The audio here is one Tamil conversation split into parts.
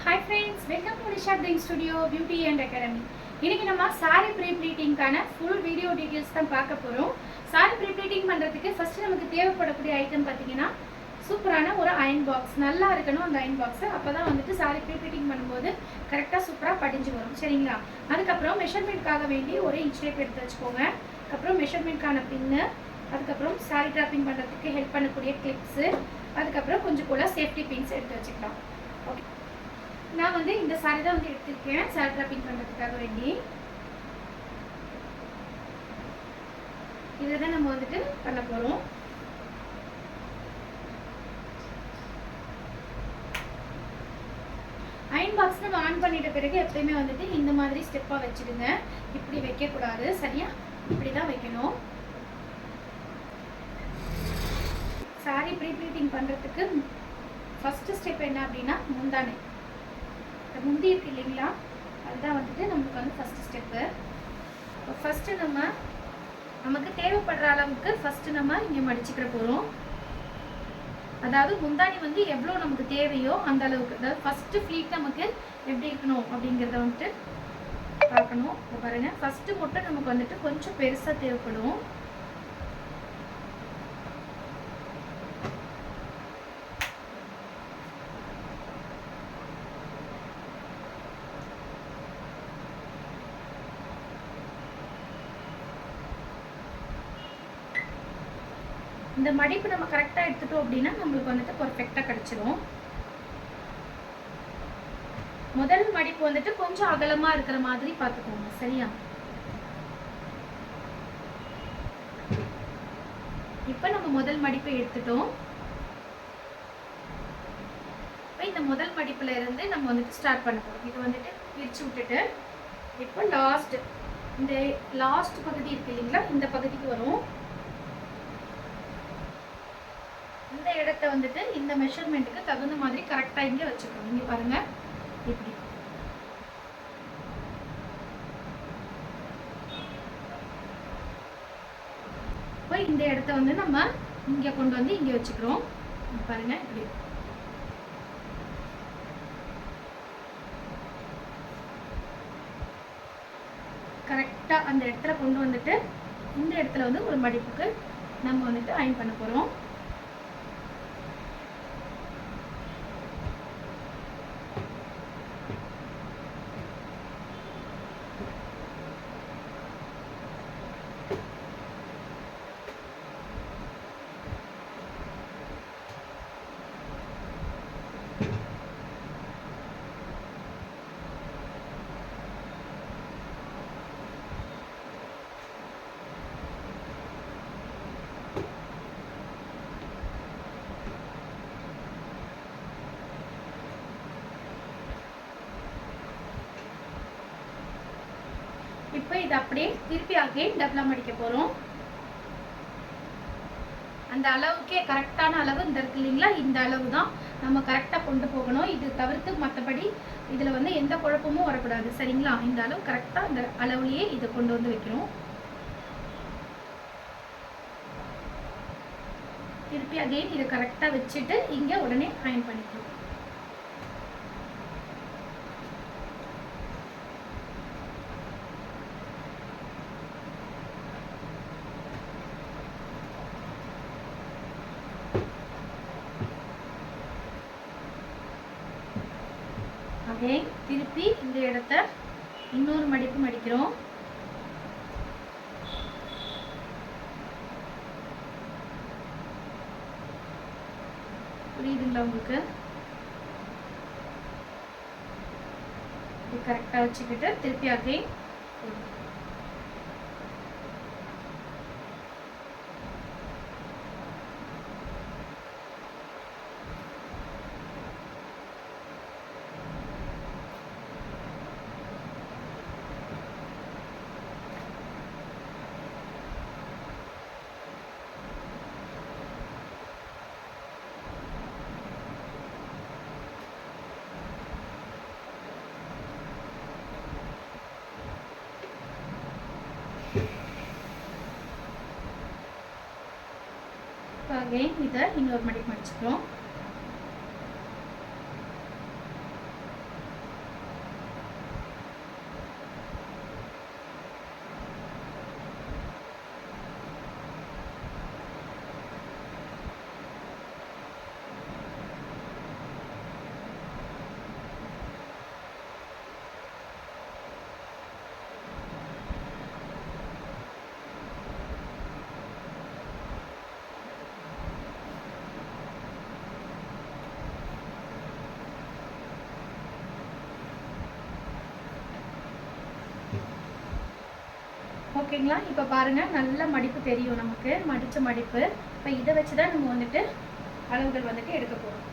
Hi friends, welcome to Nisha Ding Studio Beauty and Academy. இன்னைக்கு நம்ம saree pre-pleatingக்கான full video details தான் பார்க்க போறோம். saree pre-pleating பண்றதுக்கு first நமக்கு தேவைப்படக்கூடிய ஐட்டம் பாத்தீங்கன்னா சூப்பரான ஒரு அயன் பாக்ஸ். நல்லா இருக்கணும் அந்த அயன் பாக்ஸ். அப்பதான் வந்துட்டு saree pre-pleating பண்ணும்போது கரெக்ட்டா சூப்பரா படிஞ்சு வரும். சரிங்களா? அதுக்கு அப்புறம் மெஷர்மென்ட்காக வேண்டி ஒரு இன்ச் டேப் எடுத்து வச்சுக்கோங்க. அதுக்கு அப்புறம் மெஷர்மென்ட்கான பின், அதுக்கு அப்புறம் saree wrapping பண்றதுக்கு ஹெல்ப் பண்ணக்கூடிய clips, அதுக்கு அப்புறம் கொஞ்சம் போல சேஃப்டி பின்ஸ் எடுத்து வச்சுக்கலாம். ஓகே. நான் வந்து இந்த saree தான் வந்து எடுத்துர்க்கேன் saree wrapping பண்றதுக்காக வேண்டி. இத தான் நம்ம வந்துட்டு பண்ண போறோம். அயன் பாக்ஸ் நம்ம ஆன் பண்ணிட்ட பிறகு எப்பவுமே வந்துட்டு இந்த மாதிரி ஸ்டெப்பா வச்சிடுங்க. இப்படி வைக்க கூடாது. சரியா? இப்படி தான் வைக்கணும். saree pre-pleating பண்றதுக்கு ஃபர்ஸ்ட் ஸ்டெப் என்ன அப்படினா முந்தானை. முந்தி இருக்கு இல்லைங்களா, அதுதான் வந்துட்டு நமக்கு வந்து ஃபர்ஸ்ட் ஸ்டெப்பு. ஃபர்ஸ்ட் நமக்கு தேவைப்படுற அளவுக்கு ஃபர்ஸ்ட் நம்ம இங்கே மடிச்சுக்கிற போகிறோம். அதாவது முந்தானி வந்து எவ்வளோ நமக்கு தேவையோ அந்த அளவுக்கு, அதாவது ஃபர்ஸ்ட் ஃப்ளீட் நமக்கு எப்படி இருக்கணும் அப்படிங்கிறத வந்துட்டு பார்க்கணும். இப்போ பாருங்க, ஃபர்ஸ்ட் மட்டும் நமக்கு வந்துட்டு கொஞ்சம் பெருசாக தேவைப்படும். இந்த மடிப்பு நம்ம கரெக்டா எடுத்துட்டோம் அப்படினா நமக்கு வந்துட்டு பெர்ஃபெக்ட்டா கிடைச்சிரும். முதல் மடிப்பு வந்துட்டு கொஞ்சம் அகலமா இருக்கிற மாதிரி பாத்துக்கோங்க. சரியா? இப்போ நம்ம முதல் மடிப்பை எடுத்துட்டோம். இப்போ இந்த முதல் மடிப்புல இருந்து நம்ம வந்துட்டு ஸ்டார்ட் பண்ண போறோம். இது வந்துட்டு பிரிச்சு விட்டுட்டு இப்போ இந்த லாஸ்ட் பகுதி இருக்கு இல்லைங்களா, இந்த பகுதிக்கு வரும். இந்த இடத்தை வந்துட்டு இந்த மெஷர்மென்ட்க்கு தகுந்த மாதிரி கரெக்ட்டா இங்க வச்சுக்கணும். இங்க பாருங்க, இப்படி. இப்போ இந்த இடத்தை வந்து நம்ம இங்க கொண்டு வந்து இங்க வச்சுக்கிறோம். பாருங்க, இப்படி. கரெக்ட்டா அந்த இடத்துல கொண்டு வந்துட்டு இந்த இடத்துல வந்து ஒரு மடிப்புக்கு நம்ம வந்துட்டு அயன் பண்ண போறோம். இப்போ இது அப்படியே திருப்பி அகைன் டபுளா மடிக்க போறோம். அந்த அளவுக்கே கரெக்டான அளவு இந்த இருக்கு இல்லைங்களா, இந்த அளவு தான் நம்ம கரெக்டா கொண்டு போகணும். இது தவிர்த்து மற்றபடி இதுல வந்து எந்த குழப்பமும் வரக்கூடாது. சரிங்களா? இந்த அளவு கரெக்டா இந்த அளவுலயே இதை கொண்டு வந்து வைக்கிறோம். திருப்பி அகைன் இதை கரெக்டா வச்சுட்டு இங்க உடனே அயன் பண்ணிக்கிறோம். திருப்பி இந்த இடத்தை இன்னொரு மடிப்பு மடிக்கிறோம். புரியுதுங்களா உங்களுக்கு? கரெக்டா வச்சுக்கிட்டு திருப்பி அகைன் again இதை இன்னொரு மடிப்பு மடிச்சுக்கிறோம். ஓகேங்களா? இப்போ பாருங்கள் நல்ல மடிப்பு தெரியும் நமக்கு, மடித்த மடிப்பு. இப்போ இதை வச்சு தான் நம்ம வந்துட்டு அளவுகள் வந்துட்டு எடுக்க போகிறோம்.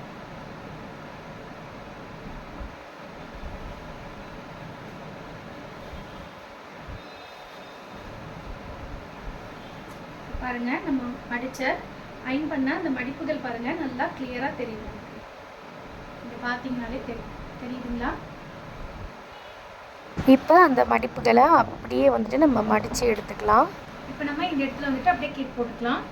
பாருங்கள் நம்ம மடித்த அயன் பண்ண அந்த மடிப்புகள் பாருங்கள் நல்லா கிளியராக தெரியும் நமக்கு. இங்கே பார்த்தீங்கனாலே தெரியுதுங்களா? இப்போ அந்த மடிப்புகளை அப்படியே வந்துட்டு நம்ம மடித்து எடுத்துக்கலாம். இப்போ நம்ம இந்த இடத்துல வந்துட்டு அப்படியே கிளிப் போட்டுக்கலாம்.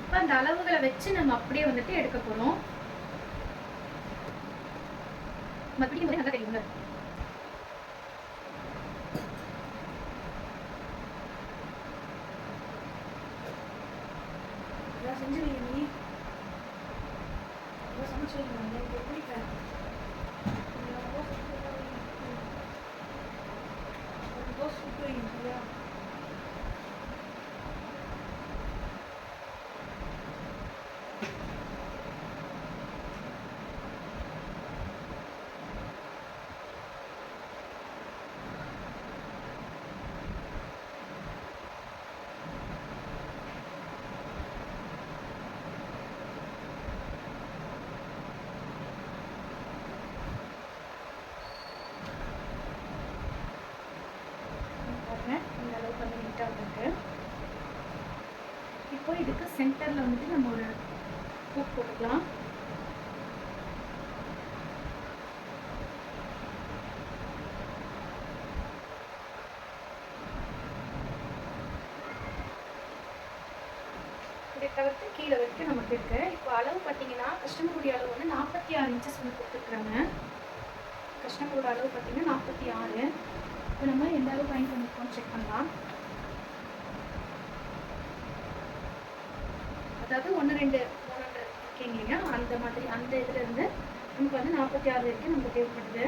இப்போ அந்த அளவுகளை வச்சு நம்ம அப்படியே வந்துட்டு எடுக்க போகிறோம். மறுபடியும் நல்லா தெரியுங்க. செஞ்சுருவீங்க நீ சமைச்சிருக்கீங்க எனக்கு பிடிக்கல. சுற்றுவீங்க இந்த அளவுக்கு வந்து நீட்டாக வந்துருக்கு. இப்போ இதுக்கு சென்டரில் வந்துட்டு நம்ம ஒரு ஹூக் போட்டுக்கலாம். இதை தவிர்த்து கீழே வரைக்கும் நமக்கு இருக்கு. இப்போ அளவு பார்த்தீங்கன்னா கஸ்டமருடைய அளவு வந்து 46 இன்ச்சஸ் வந்து கொடுத்துருக்குறாங்க. கஸ்டமரோட அளவு பார்த்தீங்கன்னா 46. இப்போ நம்ம எந்த அளவு பயன் பண்ணிருக்கோம்னு செக் பண்ணலாம். அதாவது 1, 2, 3 இருக்கீங்க இல்லையா, அந்த மாதிரி அந்த இதில் இருந்து நமக்கு வந்து 46 வரைக்கும் நமக்கு தேவைப்படுது.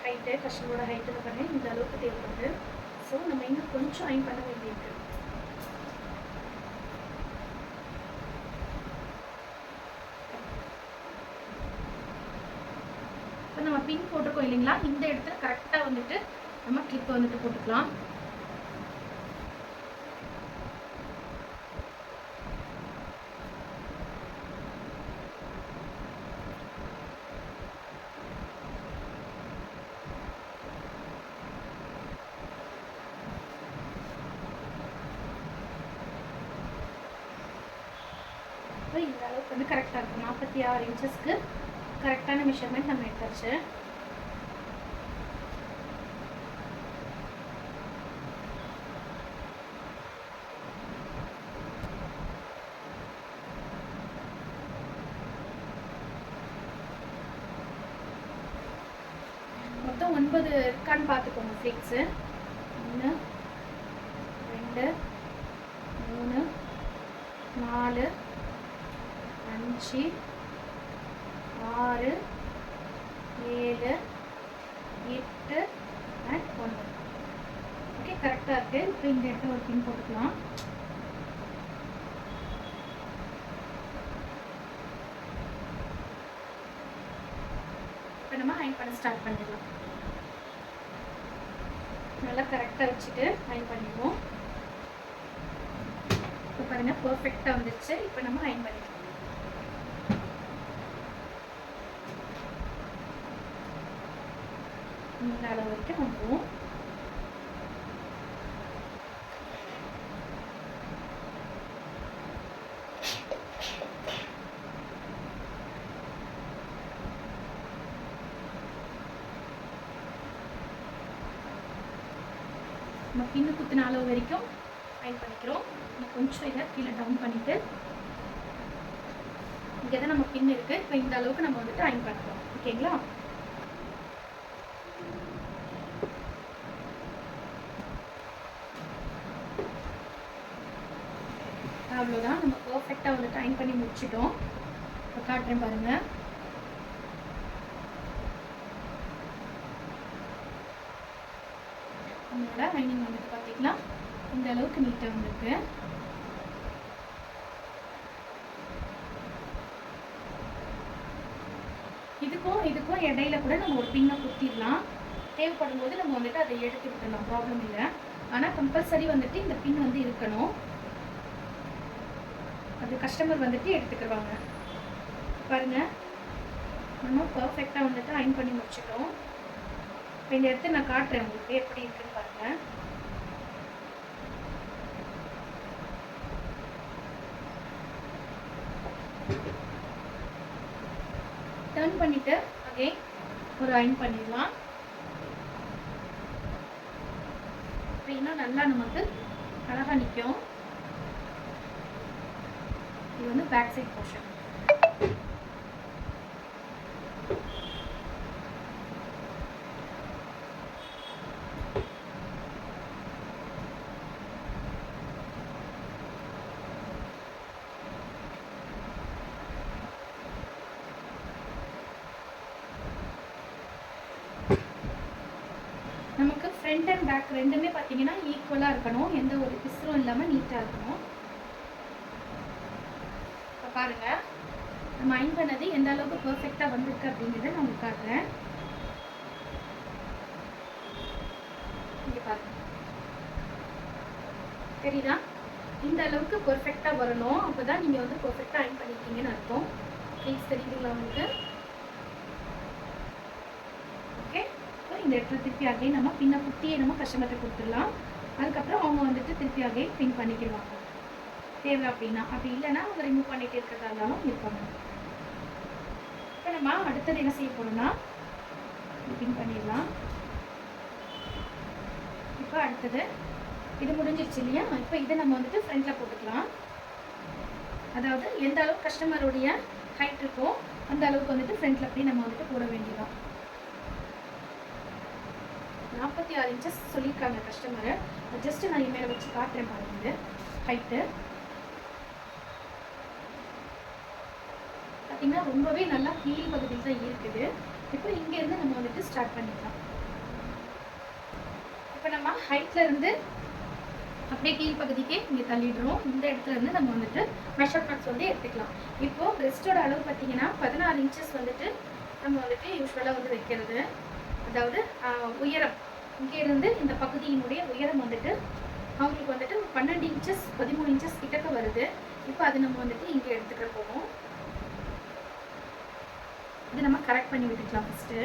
ஹைட்டு கஸ்டமரோட ஹைட்டில் பண்ணி இந்த அளவுக்கு தேவைப்படுது. ஸோ நம்ம இன்னும் கொஞ்சம் அயன் பண்ண வேண்டியிருக்கு. இப்போ நம்ம பின் போட்டிருக்கோம் இல்லைங்களா, இந்த இடத்துல கரெக்டாக வந்துட்டு நம்ம கிளிப்பை வந்துட்டு போட்டுக்கலாம். இந்த அளவுக்கு வந்து கரெக்டாக இருக்கும். 46 இன்ச்சஸ்க்கு கரெக்டான மெஷர்மெண்ட் நம்ம எடுத்தாச்சு. மொத்தம் 9 இருக்கான்னு பார்த்துக்கோங்க ஃப்ளிக்ஸு. 1, 2, 3, 4, 5, 6, 7, 8 and 9. ஓகே, கரெக்டாக இருக்குது. இப்போ இந்த இடத்துல ஒரு பின் போட்டுக்கலாம். இப்போ நம்ம அயன் பண்ண ஸ்டார்ட் பண்ணிடலாம். நல்லா கரெக்டாக வச்சுட்டு அயன் பண்ணிடுவோம். இப்போ பாருங்கள் பர்ஃபெக்டாக வந்துடுச்சு. இப்போ நம்ம அயன் பண்ணிடுவோம். இந்த அளவு வரைக்கும் வந்துடும். நம்ம பின்னு குத்தின அளவு வரைக்கும் அயன் பண்ணிக்கிறோம். நம்ம கொஞ்சம் இதை கீழே டவுன் பண்ணிட்டு இங்கே தான் நம்ம பின் இருக்கு. இப்போ இந்த அளவுக்கு நம்ம வந்துட்டு அயன் பண்ணுறோம். ஓகேங்களா? அவ்வளோதான், நம்ம பர்ஃபெக்டாக வந்துட்டு அயன் பண்ணி முடிச்சிட்டோம். இப்போ காட்டுறேன் பாருங்கள். நம்மளோட அயனிங் வந்துட்டு பார்த்தீங்கன்னா இந்த அளவுக்கு நீட்டாக வந்துருக்கு. இதுக்கும் இடையில கூட நம்ம ஒரு பின்னை குத்திடலாம். தேவைப்படும் போது நம்ம வந்துட்டு அதை எடுத்து விட்டுடலாம், ப்ராப்ளம் இல்லை. ஆனால் கம்பல்சரி வந்துட்டு இந்த பின் வந்து இருக்கணும். அது கஸ்டமர் வந்துட்டு எடுத்துக்கிடுவாங்க. பாருங்கள், நம்ம பர்ஃபெக்டாக வந்துட்டு அயன் பண்ணி முடிச்சிட்டோம். இப்போ இந்த இடத்த நான் காட்டுறேன் உங்களுக்கு எப்படி இருக்குன்னு பாருங்கள். டர்ன் பண்ணிவிட்டு அகைன் ஒரு அயன் பண்ணிடலாம். இப்போ இன்னும் நல்லா நமக்கு அழகாக நிற்கும். இது வந்து பேக் சைட் போர்ஷன். நமக்கு ஃப்ரண்ட் அண்ட் பேக் ரெண்டுமே பார்த்தீங்கன்னா ஈக்குவலாக இருக்கணும், எந்த ஒரு பிசுறும் இல்லாமல் நீட்டாக இருக்கணும். இப்போ பாருங்கள், நம்ம அயன் பண்ணது எந்த அளவுக்கு பர்ஃபெக்டாக வந்திருக்கு அப்படிங்கிறத நான் உங்களுக்கு காட்டுறேன். இங்கே பாருங்கள், தெரியுதா? இந்த அளவுக்கு பர்ஃபெக்டாக வரணும். அப்போ தான் நீங்கள் வந்து பர்ஃபெக்டாக அயன் பண்ணியிருக்கீங்கன்னு அர்த்தம். ப்ளீஸ் தெரியுதுங்களா உங்களுக்கு? ஓகே, இந்த இடத்துல திருப்பி அகைன் நம்ம பின்ன குட்டியை நம்ம கஸ்டமர்கிட்ட கொடுத்துடலாம். அதுக்கப்புறம் அவங்க வந்துட்டு திருப்பி அகைன் பின் பண்ணிக்கிடுவாங்க தேவை அப்படின்னா. அப்படி இல்லைன்னா அவங்க ரிமூவ் பண்ணிட்டு இருக்கிறதா இருந்தாலும் இருப்பாங்க. இப்போ நம்ம அடுத்தது என்ன செய்ய போகிறோம்னா பின் பண்ணிடலாம். இப்போ அடுத்தது இது முடிஞ்சிருச்சு இல்லையா? இப்போ இதை நம்ம வந்துட்டு ஃப்ரண்ட்டில் போட்டுக்கலாம். அதாவது எந்த அளவுக்கு கஸ்டமருடைய ஹைட் இருக்கோ அந்த அளவுக்கு வந்துட்டு ஃப்ரண்ட்டில் அப்படி நம்ம வந்துட்டு போட வேண்டியதான். 46 இன்ச்சஸ் சொல்லியிருக்காங்க கஸ்டமரை. ஜஸ்ட்டு நான் இமேல வச்சு காட்டுறேன் பாருங்க. ஹைட்டு பார்த்தீங்கன்னா ரொம்பவே நல்லா கீழ் பகுதியில் தான் இருக்குது. இப்போ இங்கேருந்து நம்ம வந்துட்டு ஸ்டார்ட் பண்ணிக்கலாம். இப்போ நம்ம ஹைட்டில் இருந்து அப்படியே கீழ் பகுதிக்கே இங்கே தள்ளிடுறோம். இந்த இடத்துல இருந்து நம்ம வந்துட்டு மெஷர்மெண்ட்ஸ் வந்து எடுத்துக்கலாம். இப்போது பிரெஸ்ட்டோட அளவு பார்த்தீங்கன்னா 16 இன்ச்சஸ் வந்துட்டு நம்ம வந்துட்டு யூஸ்வலாக வந்து வைக்கிறது. அதாவது உயரம் இங்கே இருந்து இந்த பகுதியினுடைய உயரம் வந்துட்டு அவங்களுக்கு வந்துட்டு 12 இன்ச்சஸ் 13 இன்ச்சஸ் கிட்டக்க வருது. இப்போ அது நம்ம வந்துட்டு இங்கே எடுத்துக்கிற போகிறோம். இது நம்ம கரெக்ட் பண்ணி விட்டுக்கலாம் ஃபஸ்ட்டு.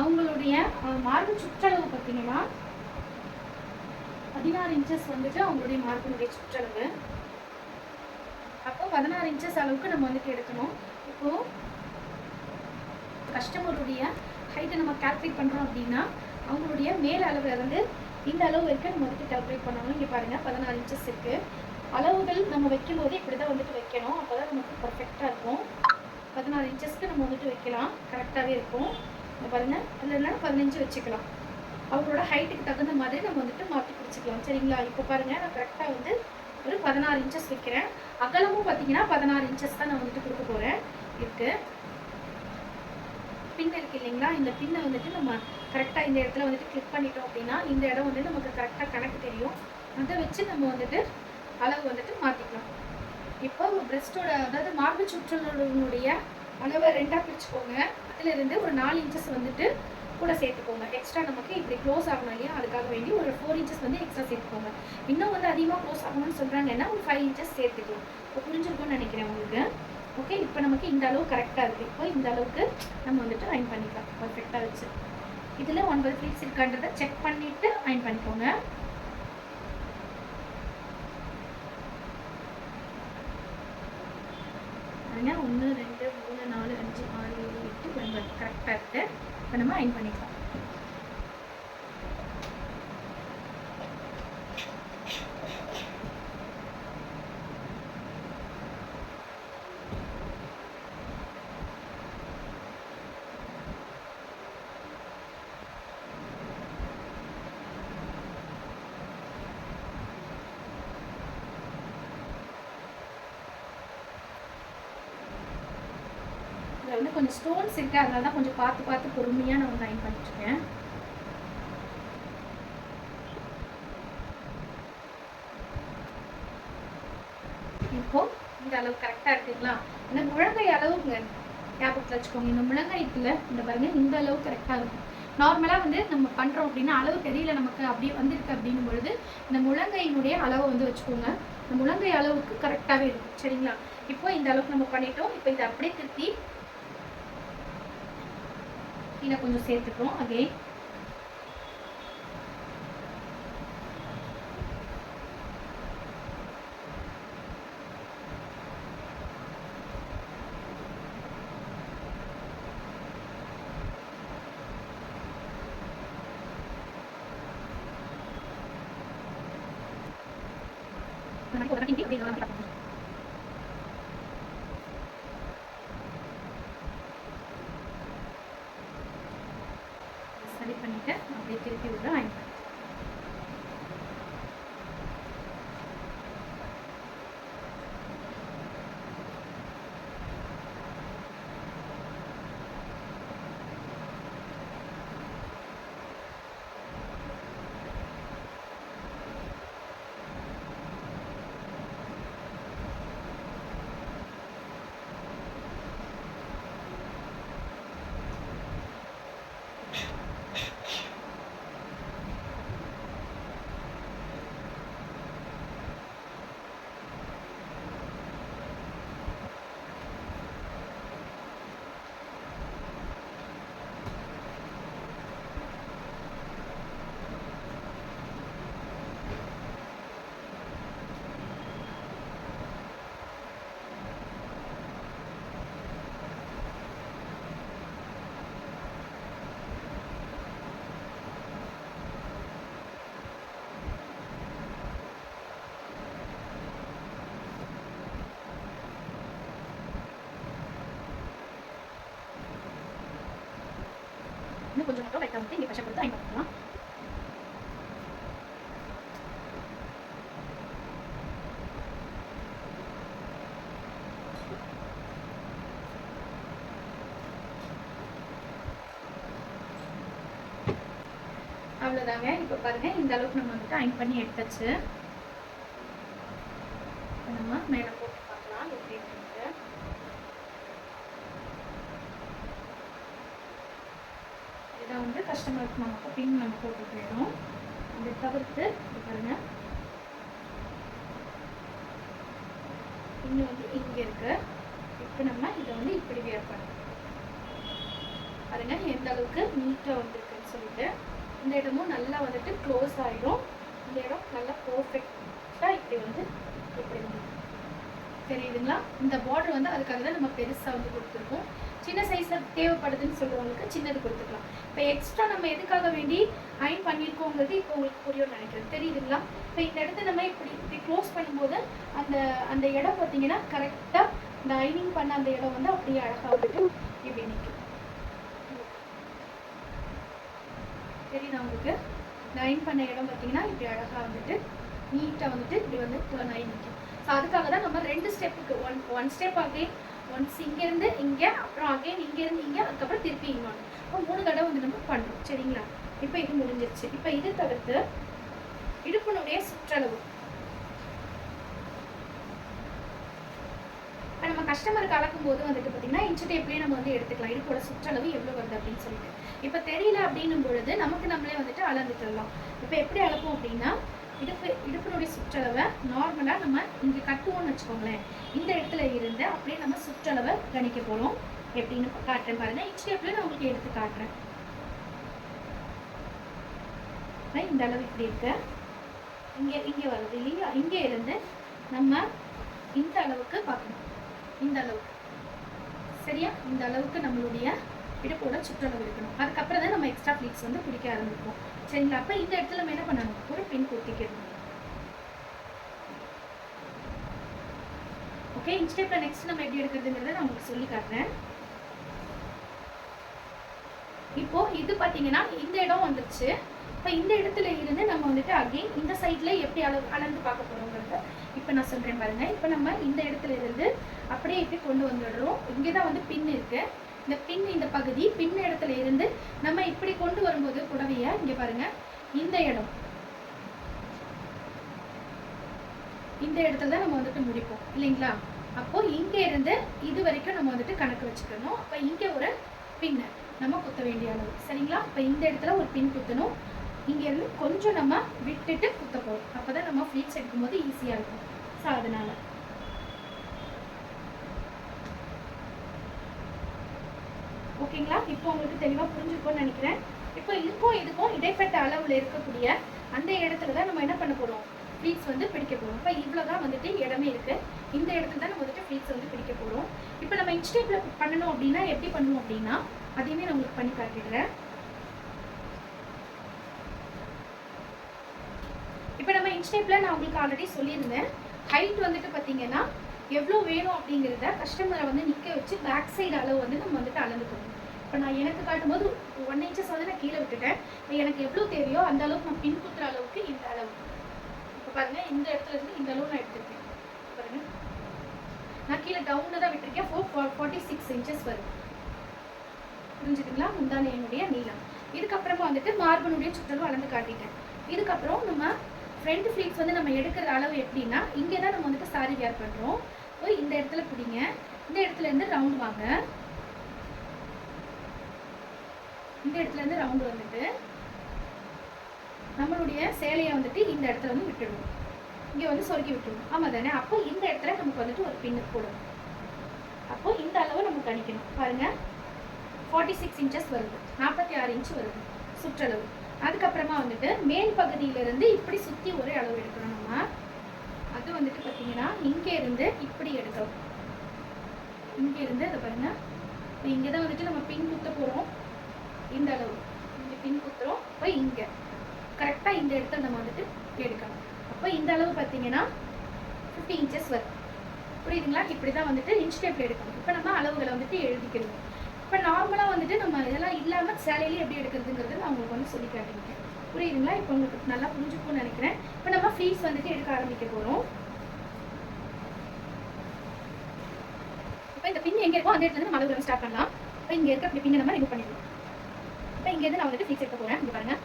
அவங்களுடைய மார்பு சுற்றளவு பார்த்தீங்கன்னா 16 இன்ச்சஸ் வந்துட்டு அவங்களுடைய மார்பினுடைய சுற்றளவு. அப்போ 16 இன்ச்சஸ் அளவுக்கு நம்ம வந்துட்டு எடுக்கணும். இப்போது கஸ்டமருடைய ஹைட்டை நம்ம கால்குலேட் பண்ணுறோம் அப்படின்னா அவங்களுடைய மேல் அளவு வந்து இந்த அளவு வரைக்கும் நம்ம வந்துட்டு கால்குலேட் பண்ணணும். இங்கே பாருங்கள் 16 இன்ச்சஸ் இருக்குது. அளவுகள் நம்ம வைக்கும்போது இப்படி தான் வந்துட்டு வைக்கணும். அப்போ தான் நமக்கு பர்ஃபெக்டாக இருக்கும். 16 இன்ச்சஸ்க்கு நம்ம வந்துட்டு வைக்கலாம், கரெக்டாகவே இருக்கும். பாருங்கள், இல்லைன்னா 15 வச்சுக்கலாம். அவங்களோட ஹைட்டுக்கு தகுந்த மாதிரி நம்ம வந்துட்டு மாற்றி பிடிச்சிக்கலாம். சரிங்களா? இப்போ பாருங்கள், நான் கரெக்டாக வந்து ஒரு 16 இன்ச்சஸ் வைக்கிறேன். அகலமும் பார்த்தீங்கன்னா 16 இன்ச்சஸ் தான் நான் வந்துட்டு கொடுக்க போகிறேன். இருக்குது பின் இருக்குது இல்லைங்களா? இந்த பின்னை வந்துட்டு நம்ம கரெக்டாக இந்த இடத்துல வந்துட்டு கிளிக் பண்ணிட்டோம் அப்படின்னா இந்த இடம் வந்து நமக்கு கரெக்டாக கணக்கு தெரியும். அதை வச்சு நம்ம வந்துட்டு அளவு வந்துட்டு மாற்றிக்கலாம். இப்போ பிரெஸ்ட்டோட அதாவது மார்பு சுற்றளவினுடைய அளவை 2ஆக பிரிச்சுக்கோங்க. அதிலிருந்து ஒரு 4 இன்ச்சஸ் வந்துட்டு கூட சேர்த்துக்கோங்க. எக்ஸ்ட்ரா நமக்கு இப்படி க்ளோஸ் ஆகணும் இல்லையா? அதுக்காக வேண்டி ஒரு 4 இன்ச்சஸ் வந்து எக்ஸ்ட்ரா சேர்த்துக்கோங்க. இன்னும் வந்து அதிகமாக க்ளோஸ் ஆகணும்னு சொல்கிறாங்கன்னா ஒரு 5 இன்ச்சஸ் சேர்த்துக்கலாம். இப்போ புரிஞ்சிருக்கும்னு நினைக்கிறேன் உங்களுக்கு. ஓகே, இப்போ நமக்கு இந்த அளவு கரெக்டாக இருக்குது. இப்போ இந்த அளவுக்கு நம்ம வந்துட்டு அயன் பண்ணிக்கலாம் பர்ஃபெக்டாக வச்சு. இதில் 9 ஃப்ளீட்ஸ் இருக்கான்றதை செக் பண்ணிவிட்டு அயன் பண்ணிக்கோங்க. பாருங்கள், 1 2 3 4 5 6 7 8 9 கரெக்டாக இருக்குது. இப்போ நம்ம அயன் பண்ணிக்கலாம். கொஞ்சம் ஸ்டோன்ஸ் இருக்குது, அதனால தான் கொஞ்சம் பார்த்து பார்த்து பொறுமையாக நான் வந்து அயன் பண்ணிட்டுருக்கேன். இப்போ இந்த அளவு கரெக்டாக இருக்குங்களா? இந்த முழங்கை அளவுங்க ஞாபகத்தில் வச்சுக்கோங்க. இந்த முழங்கை இருக்குல்ல, இந்த பாருங்க, இந்த அளவு கரெக்டாக இருக்கும். நார்மலாக வந்து நம்ம பண்ணுறோம் அப்படின்னா அளவு தெரியல நமக்கு அப்படி வந்திருக்கு அப்படின்னும் பொழுது இந்த முழங்கையினுடைய அளவை வந்து வச்சுக்கோங்க. இந்த முழங்கை அளவுக்கு கரெக்டாகவே இருக்கும். சரிங்களா? இப்போ இந்த அளவுக்கு நம்ம பண்ணிட்டோம். இப்போ இதை அப்படியே திருப்பி இதை கொஞ்சம் சேர்த்துக்கிறோம். அகைன் சரி பண்ணிட்டு அப்படியே திருப்பி விட அயன் பண்ணி இன்னும் கொஞ்சம் மட்டும் லைட்டாக வந்து இங்கே பச்சை கொடுத்து அயன் பண்ணிக்கலாம். அவ்வளோதாங்க. இப்போ பாருங்க, இந்த அளவுக்கு நம்ம வந்துட்டு அயன் பண்ணி எடுத்தாச்சு. நம்ம மேலே போட்டு பார்க்கலாம் எப்படி இருக்குன்னு. இதை வந்து கஸ்டமருக்கு நமக்கு பின் நம்ம போட்டு போயிடும். இதை தவிர்த்து பாருங்க, இன்னும் வந்து இங்கே இருக்கு. இப்போ நம்ம இதை வந்து இப்படி வேர் பண்ணணும். பாருங்க எந்த அளவுக்கு நீட்டாக வந்துருக்குன்னு சொல்லிட்டு. இந்த இடமும் நல்லா வந்துட்டு க்ளோஸ் ஆகிடும். இந்த இடம் நல்லா பர்ஃபெக்டாக இப்படி வந்து இப்படி வந்து தெரியுதுங்களா? இந்த பார்டர் வந்து அதுக்காக தான் நம்ம பெருசாக வந்து கொடுத்துருக்கோம். சின்ன சைஸில் தேவைப்படுதுன்னு சொல்கிறவங்களுக்கு சின்னது கொடுத்துக்கலாம். இப்போ எக்ஸ்ட்ரா நம்ம எதுக்காக வேண்டி அயன் பண்ணியிருக்கோங்கிறது இப்போ உங்களுக்கு புரியும்னு நினைக்கிறேன். தெரியுதுங்களா? இப்போ இந்த இடத்த நம்ம இப்படி க்ளோஸ் பண்ணும்போது அந்த அந்த இடம் பார்த்தீங்கன்னா கரெக்டாக இந்த அயனிங் பண்ண அந்த இடம் வந்து அப்படியே அழகாக வந்துட்டு இப்படி நிற்கும். தெரியுதா உங்களுக்கு? இந்த அயன் பண்ண இடம் பார்த்தீங்கன்னா இப்படி அழகாக வந்துட்டு நீட்டாக வந்துட்டு இப்படி வந்து டர்ன் ஆகி நிற்கும். ஸோ அதுக்காக தான் நம்ம 2 ஸ்டெப்புக்கு ஒன் ஸ்டெப் அகைன் ஒன்ஸ் இங்கேருந்து இங்கே, அப்புறம் அகைன் இங்கேருந்து இங்கே, அதுக்கப்புறம் திருப்பி இன்னொன்று. இப்போ 3 தடவை வந்து நம்ம பண்ணுறோம். சரிங்களா? இப்போ இது முடிஞ்சிருச்சு. இப்போ இது தவிர்த்து இடுப்பினுடைய சுற்றளவு இப்போ நம்ம கஸ்டமருக்கு அளக்கும் போது வந்துட்டு பார்த்தீங்கன்னா இன்ச்சு டேப்லேயே நம்ம வந்து எடுத்துக்கலாம். இடுப்போட சுற்றளவு எவ்வளோ வருது அப்படின்னு சொல்லிட்டு. இப்போ தெரியல அப்படின்னும் பொழுது நமக்கு நம்மளே வந்துட்டு அளந்துக்கலாம். இப்போ எப்படி அளப்போம் அப்படின்னா இடுப்பினுடைய சுற்றளவை நார்மலாக நம்ம இங்கே கட்டுவோம்னு வச்சுக்கோங்களேன். இந்த இடத்துல இருந்து அப்படியே நம்ம சுற்றளவை கணிக்க போகிறோம். எப்படின்னு காட்டுறேன் பாருங்க. இன்ச் டேப்ல நான் உங்களுக்கு எடுத்து காட்டுறேன். இந்த அளவு இப்படி இருக்கு. இங்கே வருது இல்லையா? இங்கே இருந்து நம்ம இந்த அளவுக்கு பார்க்கணும். இந்த அளவுக்கு சரியா? இந்த அளவுக்கு நம்மளுடைய இடுப்போட சுற்றளவு இருக்கணும். அதுக்கப்புறம் தான் நம்ம எக்ஸ்ட்ரா ஃப்ளீட்ஸ் வந்து பிடிக்க ஆரம்பிப்போம். சரிங்களா? அப்போ இந்த இடத்துல நம்ம என்ன பண்ணணும்? ஒரு பின் குத்திக்கணும். ஓகே, இன்ச் டேப்ல நெக்ஸ்ட் நம்ம எப்படி எடுக்கிறதுங்கிறத நான் உங்களுக்கு சொல்லி காட்டுறேன். இப்போ இது பார்த்தீங்கன்னா இந்த இடம் வந்துருச்சு. இப்போ இந்த இடத்துல இருந்து நம்ம வந்துட்டு அகைன் இந்த சைட்ல எப்படி அளந்து பார்க்க போறோங்கிறத இப்போ நான் சொல்றேன் பாருங்க. இப்போ நம்ம இந்த இடத்துல இருந்து அப்படியே இப்படி கொண்டு வந்துடுறோம். இங்கே தான் வந்து பின் இருக்கு. இந்த பின் இந்த பகுதி பின் இடத்துல இருந்து நம்ம இப்படி கொண்டு வரும்போது புடவைய இங்க பாருங்க, இந்த இடம் இந்த இடத்துல தான் நம்ம வந்துட்டு முடிப்போம் இல்லைங்களா. அப்போ இங்க இருந்து இது வரைக்கும் நம்ம வந்துட்டு கணக்கு வச்சுக்கணும். அப்ப இங்க ஒரு பின்ன நம்ம குத்த வேண்டிய அளவு சரிங்களா. அப்ப இந்த இடத்துல ஒரு பின் குத்தணும். இங்க இருந்து கொஞ்சம் நம்ம விட்டுட்டு குத்த போறோம். அப்பதான் நம்ம ஃப்ளீட்ஸ் எடுக்கும்போது ஈஸியா இருக்கும். ஸோ அதனால ஓகேங்களா. இப்போ உங்களுக்கு தெளிவா புரிஞ்சிருக்கும்னு நினைக்கிறேன். இப்போ இதுக்கும் இடைப்பட்ட அளவுல இருக்கக்கூடிய அந்த இடத்துல தான் நம்ம என்ன பண்ண போறோம், ஃப்ளீட்ஸ் வந்து பிடிக்க போறோம். இப்போ இவ்வளவுதான் வந்துட்டு இடமே இருக்கு. இந்த இடத்துல தான் நம்ம வந்துட்டு ஃப்ளீட்ஸ் வந்து பிடிக்க போறோம். இப்போ நம்ம இன்ச் டேப்ல பண்ணணும் அப்படின்னா எப்படி பண்ணுவோம் அப்படின்னா அதையுமே நான் உங்களுக்கு பண்ணி காட்டிடுறேன். இப்போ நம்ம இன்ச் டேப்ல நான் உங்களுக்கு ஆல்ரெடி சொல்லியிருந்தேன். ஹைட் வந்துட்டு பார்த்தீங்கன்னா எவ்வளோ வேணும் அப்படிங்கிறத கஸ்டமரை வந்து நிற்க வச்சு பேக் சைடு அளவு வந்து நம்ம வந்துட்டு அளந்துக்கணும். இப்போ நான் எனக்கு காட்டும்போது 1 inches வந்து நான் கீழே விட்டுட்டேன். இப்போ எனக்கு எவ்வளோ தேவையோ அந்த அளவுக்கு நான் பின் குத்துற அளவுக்கு இந்த அளவு. இப்போ பாருங்க, இந்த இடத்துல இருந்து இந்த அளவு நான் எடுத்துருக்கேன். பாருங்க, நான் கீழே டவுனில் தான் விட்டுருக்கேன். 46 inches வரும். புரிஞ்சுதுங்களா. முந்தானே என்னுடைய நீளம். இதுக்கப்புறமா வந்துட்டு மார்பனுடைய சுற்றளவு அளந்து காட்டிட்டேன். இதுக்கப்புறம் நம்ம ஃப்ரண்ட் ஃப்ளீட்ஸ் வந்து நம்ம எடுக்கிற அளவு எப்படின்னா இங்கே தான் நம்ம வந்துட்டு சாரி வேர் பண்ணுறோம். ஸோ இந்த இடத்துல பிடிங்க, இந்த இடத்துல இருந்து ரவுண்ட் வாங்க, இந்த இடத்துல இருந்து ரவுண்டு வந்துட்டு நம்மளுடைய சேலையை வந்துட்டு இந்த இடத்துல வந்து விட்டுடுவோம். இங்கே வந்து சொருக்கி விட்டுருவோம். ஆமாம் தானே. அப்போ இந்த இடத்துல நமக்கு வந்துட்டு ஒரு பின்னு போடணும். அப்போ இந்த அளவு நம்ம கணிக்கணும். பாருங்க, 46 inches வருது, 46 inch வருது சுற்றளவு. அதுக்கப்புறமா வந்துட்டு மேல் பகுதியிலிருந்து இப்படி சுற்றி ஒரு அளவு எடுக்கணும். நம்ம அது வந்துட்டு பார்த்தீங்கன்னா இங்கே இருந்து இப்படி எடுக்கிறோம். இங்கே இருந்து அதை பாருங்க, இப்போ இங்கே தான் வந்துட்டு நம்ம பின் குத்த போகிறோம். இந்த அளவு இங்கே பின் குத்துறோம். இப்போ இங்கே கரெக்டாக இந்த இடத்துல நம்ம வந்துட்டு எடுக்கணும். அப்போ இந்த அளவு பார்த்தீங்கன்னா 50 inches வரும். புரியுதுங்களா. இப்படி தான் வந்துட்டு இன்ச் டேப்பில் எடுக்கணும். இப்போ நம்ம அளவுகளை வந்துட்டு எழுதிக்கணும். இப்போ நார்மலாக வந்துட்டு நம்ம இதெல்லாம் இல்லாமல் சேலையிலே எப்படி எடுக்கிறதுங்கிறது நான் உங்களுக்கு வந்து சொல்லி காட்டியிருக்கேன். புரியுதுங்களா. இப்போ உங்களுக்கு நல்லா புரிஞ்சுக்கும்னு நினைக்கிறேன். இப்போ நம்ம ஃப்ளீட்ஸ் வந்துட்டு எடுக்க ஆரம்பிக்க போகிறோம். இப்போ இந்த பின் எங்கே இருக்கோ அந்த இடத்துல நம்ம அளவுகளை ஸ்டார்ட் பண்ணலாம். இப்போ இங்கே இருக்க அப்படி பின்னை நம்ம ரிமூவ் பண்ணிடலாம். இப்போ இங்கேருந்து நான் வந்துட்டு ஃப்ளீட்ஸ் எடுக்க போகிறேன். இங்கே பாருங்கள்,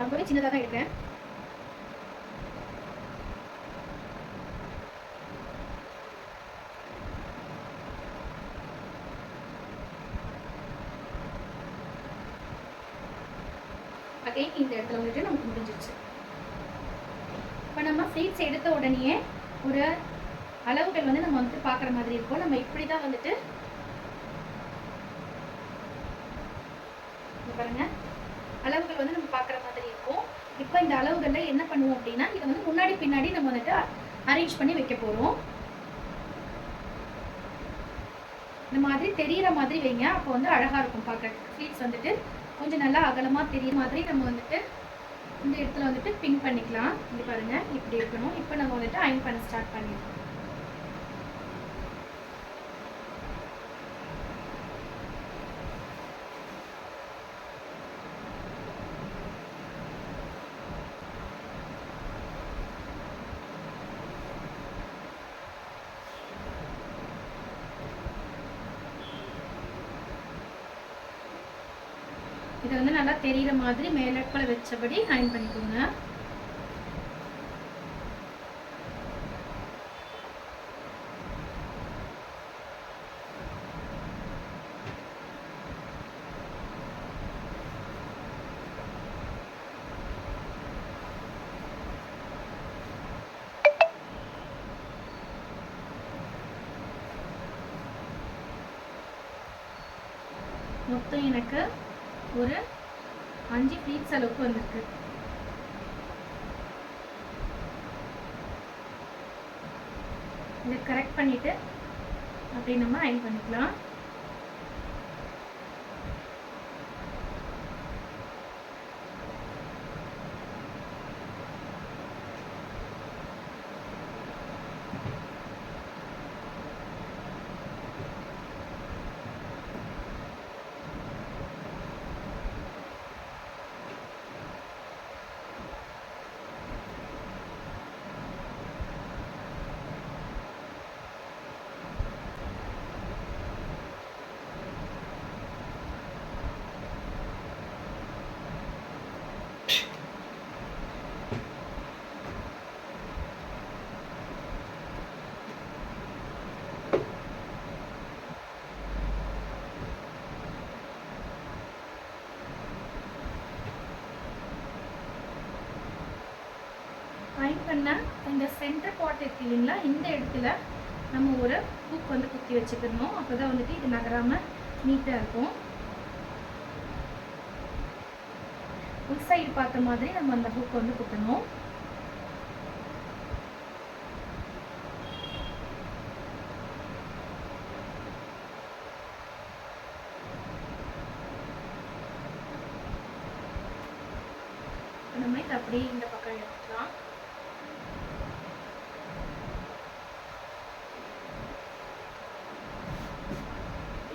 ரொம்பவே சின்னதாக தான் எடுக்கிறேன். அகைன் இந்த இடத்துல வந்துட்டு நமக்கு முடிஞ்சிருச்சு. இப்போ நம்ம ஃப்ளீட்ஸ் எடுத்த உடனே ஒரு அளவுகள் வந்து நம்ம வந்துட்டு பார்க்குற மாதிரி இருக்கும். நம்ம இப்படி தான் வந்துட்டு பாருங்க, அளவுகள் வந்து நம்ம பார்க்குற மாதிரி இருக்கும். இப்போ இந்த அளவுகளில் என்ன பண்ணுவோம் அப்படின்னா இதை வந்து முன்னாடி பின்னாடி நம்ம வந்துட்டு அரேஞ்ச் பண்ணி வைக்க போகிறோம். இந்த மாதிரி தெரிகிற மாதிரி வைங்க. அப்போ வந்து அழகாக இருக்கும் பார்க்க. ஃப்ளீட்ஸ் வந்துட்டு கொஞ்சம் நல்லா அகலமாக தெரிய மாதிரி நம்ம வந்துட்டு இந்த இடத்துல வந்துட்டு பின் பண்ணிக்கலாம். இப்படி பாருங்க, இப்படி இருக்கணும். இப்போ நம்ம வந்துட்டு அயன் பண்ண ஸ்டார்ட் பண்ணிடலாம். இதை வந்து நல்லா தெரிகிற மாதிரி மேலட்களை வச்சபடி அயன் பண்ணிக்கோங்க. மொத்தம் எனக்கு ஒரு 5 ஃப்ளீட்ஸ் அளவுக்கு வந்திருக்கு. இதை கரெக்ட் பண்ணிட்டு அப்படி நம்ம அயன் பண்ணிக்கலாம். அயன் பண்ண இந்த சென்டர் பார்ட் இருக்கு இல்லைங்களா, இந்த இடத்துல நம்ம ஒரு ஹூக் வந்து குத்தி வச்சுக்கணும். அப்போ தான் வந்துட்டு இது நகராமல் நீட்டாக இருக்கும். உள் சைடு பார்த்த மாதிரி நம்ம அந்த ஹூக் வந்து குத்தணும். நம்ம இதை அப்படியே இந்த பக்கம் எடுத்துக்கலாம்.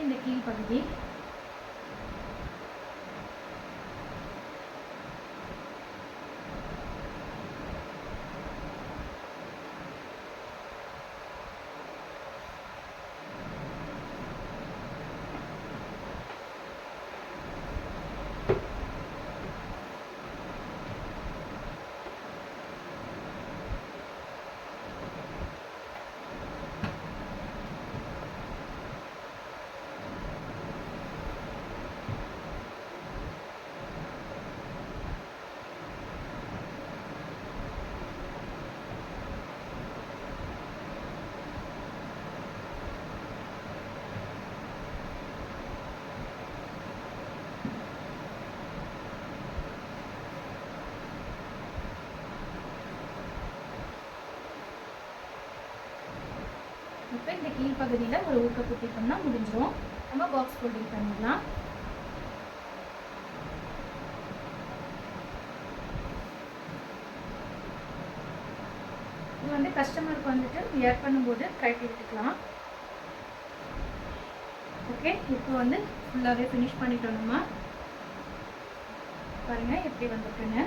இந்த கீழ் பகுதி இப்போ இந்த கீழ் பகுதியில் ஒரு ஊக்க குத்தி பண்ணால் முடிஞ்சிடும். நம்ம பாக்ஸ் ஃபோல்டிங் பண்ணிடலாம். இது வந்து கஸ்டமருக்கு வந்துட்டு வியர் பண்ணும்போது கழட்டி விட்டுக்கலாம். ஓகே, இப்போ வந்து ஃபுல்லாகவே ஃபினிஷ் பண்ணிட்டோம். நம்ம பாருங்கள் எப்படி வந்துருக்குன்னு.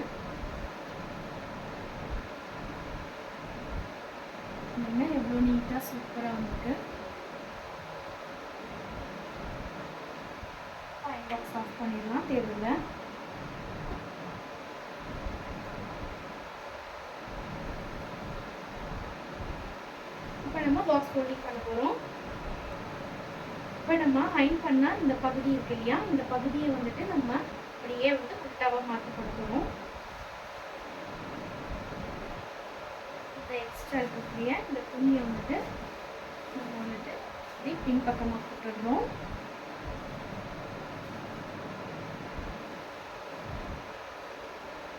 எவ்வளோ நீட்டாக சூப்பராக வந்துருக்கு. பாக்ஸ் ஆஃப் பண்ணிடலாம், தேவையில்லை. இப்போ நம்ம பாக்ஸ் ஃபோல்டிங் பண்ண போகிறோம். இப்போ நம்ம அயன் பண்ணால் இந்த பகுதி இருக்கு இல்லையா, இந்த பகுதியை வந்துட்டு நம்ம அப்படியே வந்து உள்டாவாக மாற்றி போடுறோம். இந்த எக்ஸ்ட்ரா இருக்கக்கூடிய இந்த துணியை வந்துட்டு நம்ம வந்துட்டு இப்படி பின்பக்கமாக போட்டுடுறோம்.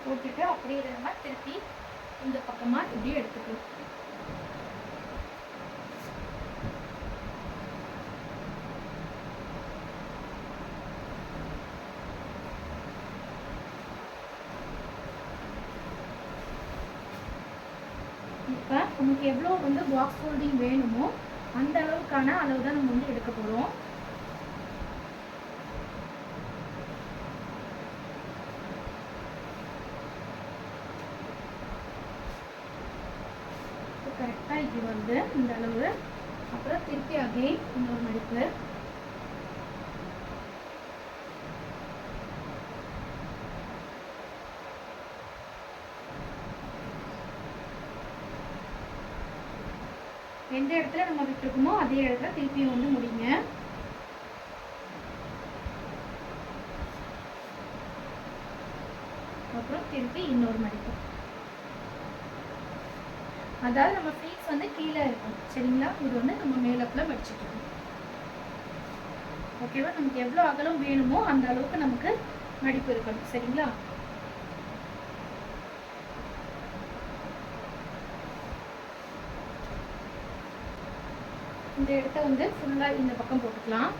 போட்டுட்டு அப்படியே நம்ம திருப்பி இந்த பக்கமாக இப்படி எடுத்துக்கலாம். இப்போ நமக்கு எவ்வளோ வந்து பாக்ஸ் ஃபோல்டிங் வேணுமோ அந்த அளவுக்கான அளவு தான் நம்ம வந்து எடுக்க போகிறோம். கரெக்டாக இது வந்து இந்த அளவு. அப்புறம் திருப்பி அகைன் இன்னொரு மடிப்பு. எந்த இடத்துல நம்ம விட்டுருக்கோமோ அதே இடத்துல திருப்பியும் வந்து முடிங்க. அப்புறம் திருப்பி இன்னொரு மடிப்பு. அதாவது நம்ம ஃப்ளீட்ஸ் வந்து கீழே இருக்கும், சரிங்களா? இது வந்து நம்ம மேலப்புல மடிச்சுக்கணும். ஓகேவா? நமக்கு எவ்வளோ அகலம் வேணுமோ அந்த அளவுக்கு நமக்கு மடிப்பு இருக்கணும், சரிங்களா? இந்த இடத்த வந்து ஃபுல்லாக இந்த பக்கம் போட்டுக்கலாம்.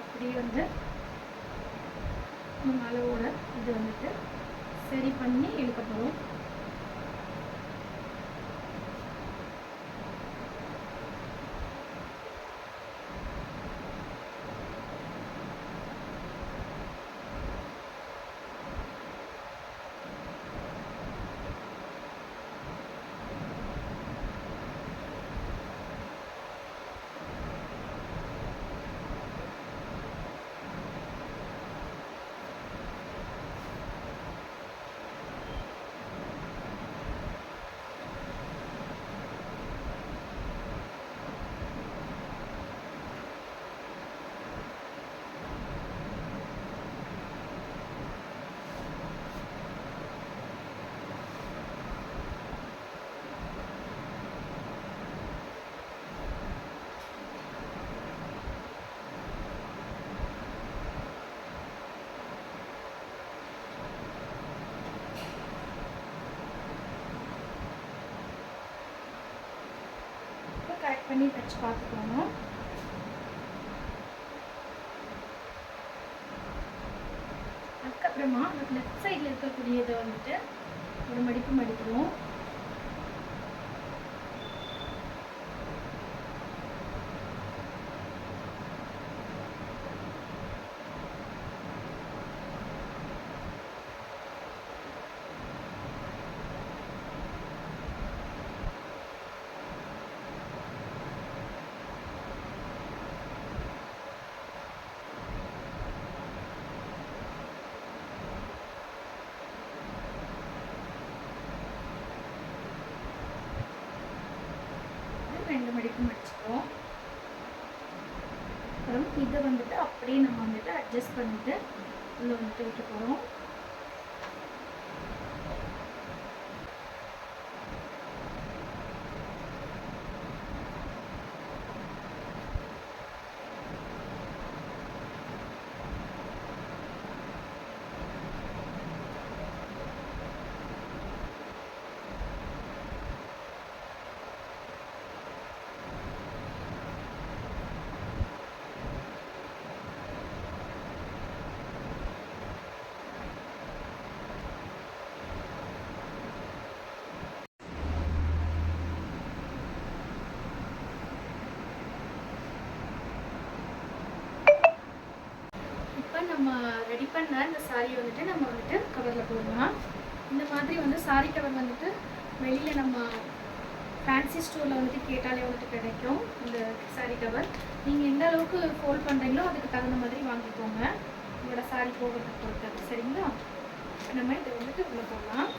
அப்படியே வந்து நம்ம அளவோட இது வந்துட்டு சரி பண்ணி இழுக்க போகிறோம். பண்ணி தச்சு பார்த்துக்கோங்க. அதுக்கப்புறமா அதுக்கு லெஃப்ட் சைடில் இருக்கக்கூடியதை வந்துட்டு ஒரு மடிப்பு மடிக்கிறோம். ரெண்டு மடிப்பு மடிச்சுக்கிறோம். அப்புறம் இதை வந்துட்டு அப்படியே நம்ம வந்துட்டு அட்ஜஸ்ட் பண்ணிட்டு உள்ள வந்துட்டு விட்டு போகிறோம். நம்ம ரெடி பண்ண இந்த சாரியை வந்துட்டு நம்ம வந்துட்டு கவரில் போடலாம். இந்த மாதிரி வந்து சாரி கவர் வந்துட்டு வெளியில் நம்ம ஃபேன்சி ஸ்டோரில் வந்துட்டு கேட்டாலே வந்துட்டு கிடைக்கும். இந்த சாரி கவர் நீங்கள் எந்த அளவுக்கு ஃபோல்ட் பண்ணுறீங்களோ அதுக்கு தகுந்த மாதிரி வாங்கிக்கோங்க, உங்களோட சாரி போகிறதுக்கு பொறுத்தது. சரிங்களா? நம்ம இதை வந்துட்டு உள்ளே போடலாம்.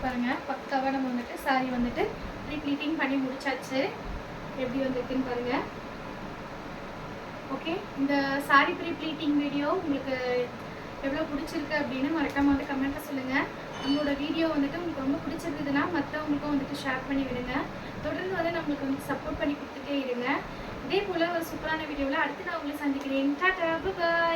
பாருங்க, பக்காவாக நம்ம வந்துட்டு சாரி வந்துட்டு ப்ளீட்டிங் பண்ணி முடிச்சாச்சு. எப்படி வந்துருக்குன்னு பாருங்க. ஓகே, இந்த சாரி ப்ளீட்டிங் வீடியோ உங்களுக்கு எவ்வளோ பிடிச்சிருக்கு அப்படின்னு மறக்காம வந்து கமெண்ட்டில் சொல்லுங்கள். நம்மளோட வீடியோ வந்துட்டு உங்களுக்கு ரொம்ப பிடிச்சிருக்குதுன்னா மற்றவங்களுக்கும் வந்துட்டு ஷேர் பண்ணி விடுங்க. தொடர்ந்து வந்து நம்மளுக்கு வந்து சப்போர்ட் பண்ணி கொடுத்துட்டே இருங்க. இதே போல் ஒரு சூப்பரான வீடியோவில் அடுத்து நான் உங்களை சந்திக்கிறேன். டாடா, பாய்.